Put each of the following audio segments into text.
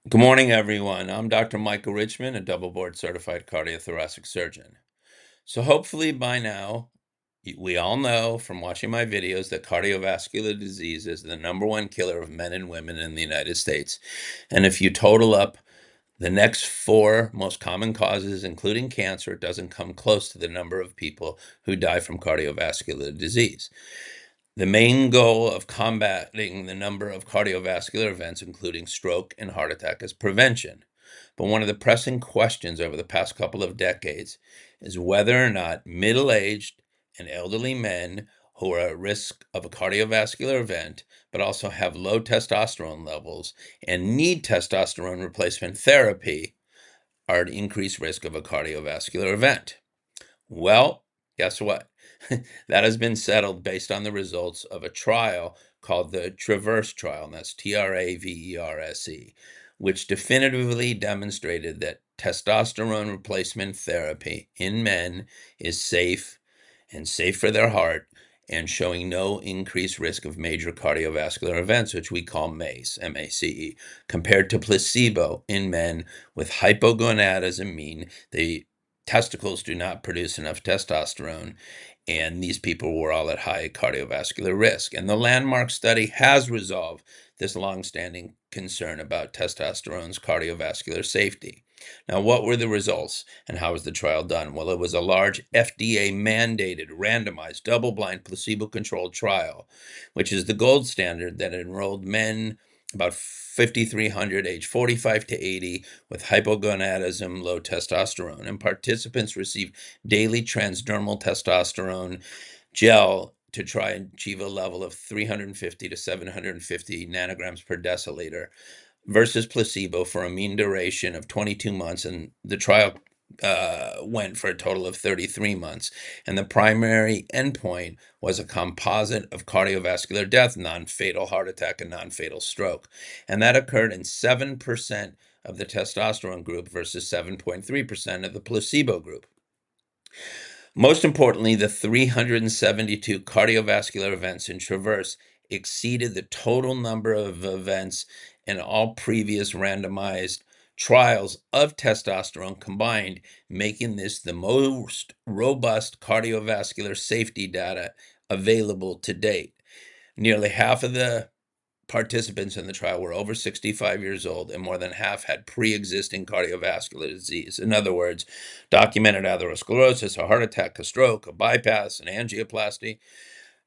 Good morning, everyone. I'm Dr. Michael Richman, a double board certified cardiothoracic surgeon. So hopefully by now, we all know from watching my videos that cardiovascular disease is the #1 killer of men and women in the United States. And if you total up the next four most common causes, including cancer, it doesn't come close to the number of people who die from cardiovascular disease. The main goal of combating the number of cardiovascular events, including stroke and heart attack, is prevention. But one of the pressing questions over the past couple of decades is whether or not middle-aged and elderly men who are at risk of a cardiovascular event, but also have low testosterone levels and need testosterone replacement therapy, are at increased risk of a cardiovascular event. Well, guess what? That has been settled based on the results of a trial called the TRAVERSE trial, and that's TRAVERSE, which definitively demonstrated that testosterone replacement therapy in men is safe and safe for their heart and showing no increased risk of major cardiovascular events, which we call MACE, M-A-C-E, compared to placebo in men with hypogonadism, mean the testicles do not produce enough testosterone, and these people were all at high cardiovascular risk. And the landmark study has resolved this longstanding concern about testosterone's cardiovascular safety. Now, what were the results and how was the trial done? Well, it was a large FDA-mandated, randomized, double-blind, placebo-controlled trial, which is the gold standard that enrolled men about 5,300, age 45 to 80, with hypogonadism, low testosterone. And participants received daily transdermal testosterone gel to try and achieve a level of 350 to 750 nanograms per deciliter versus placebo for a mean duration of 22 months. And the trial went for a total of 33 months. And the primary endpoint was a composite of cardiovascular death, non-fatal heart attack, and non-fatal stroke. And that occurred in 7% of the testosterone group versus 7.3% of the placebo group. Most importantly, the 372 cardiovascular events in TRAVERSE exceeded the total number of events in all previous randomized trials of testosterone combined, making this the most robust cardiovascular safety data available to date. Nearly half of the participants in the trial were over 65 years old, and more than half had pre-existing cardiovascular disease. In other words, documented atherosclerosis, a heart attack, a stroke, a bypass, an angioplasty.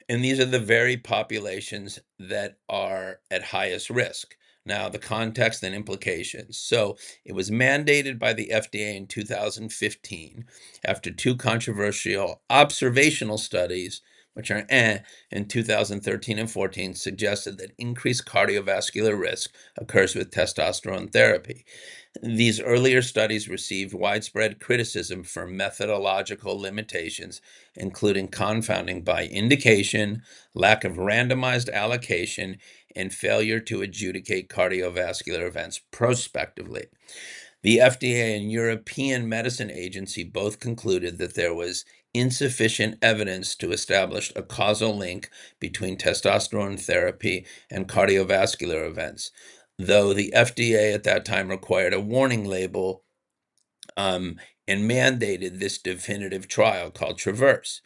And these are the very populations that are at highest risk. Now, the context and implications. So it was mandated by the FDA in 2015 after two controversial observational studies, which are in 2013 and 14, suggested that increased cardiovascular risk occurs with testosterone therapy. These earlier studies received widespread criticism for methodological limitations, including confounding by indication, lack of randomized allocation, and failure to adjudicate cardiovascular events prospectively. The FDA and European Medicine Agency both concluded that there was insufficient evidence to establish a causal link between testosterone therapy and cardiovascular events, though the FDA at that time required a warning label and mandated this definitive trial called TRAVERSE.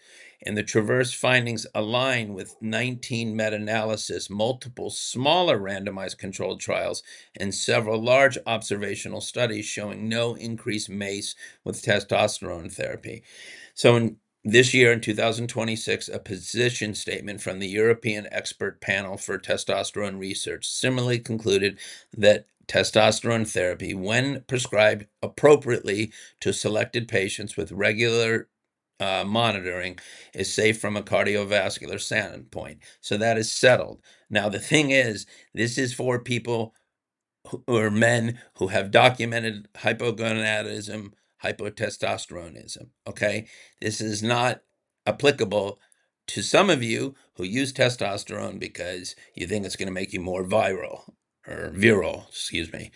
And the TRAVERSE findings align with 19 meta-analysis, multiple smaller randomized controlled trials, and several large observational studies showing no increased MACE with testosterone therapy. So in this year, in 2026, a position statement from the European Expert Panel for Testosterone Research similarly concluded that testosterone therapy, when prescribed appropriately to selected patients with regular monitoring, is safe from a cardiovascular standpoint. So that is settled. Now, the thing is, this is for people who are men who have documented hypogonadism, hypotestosteronism. Okay, this is not applicable to some of you who use testosterone because you think it's going to make you more virile, excuse me,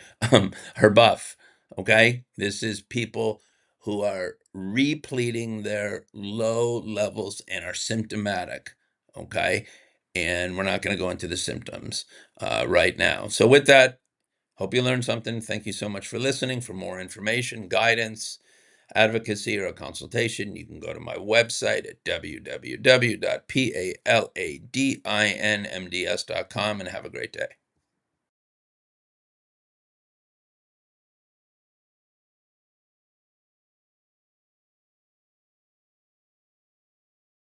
or buff. Okay, this is people who are repleting their low levels and are symptomatic. Okay, and we're not going to go into the symptoms right now. So with that, Hope you learned something. Thank you so much for listening. For more information, guidance, advocacy, or a consultation, you can go to my website at www.paladinmds.com and have a great day.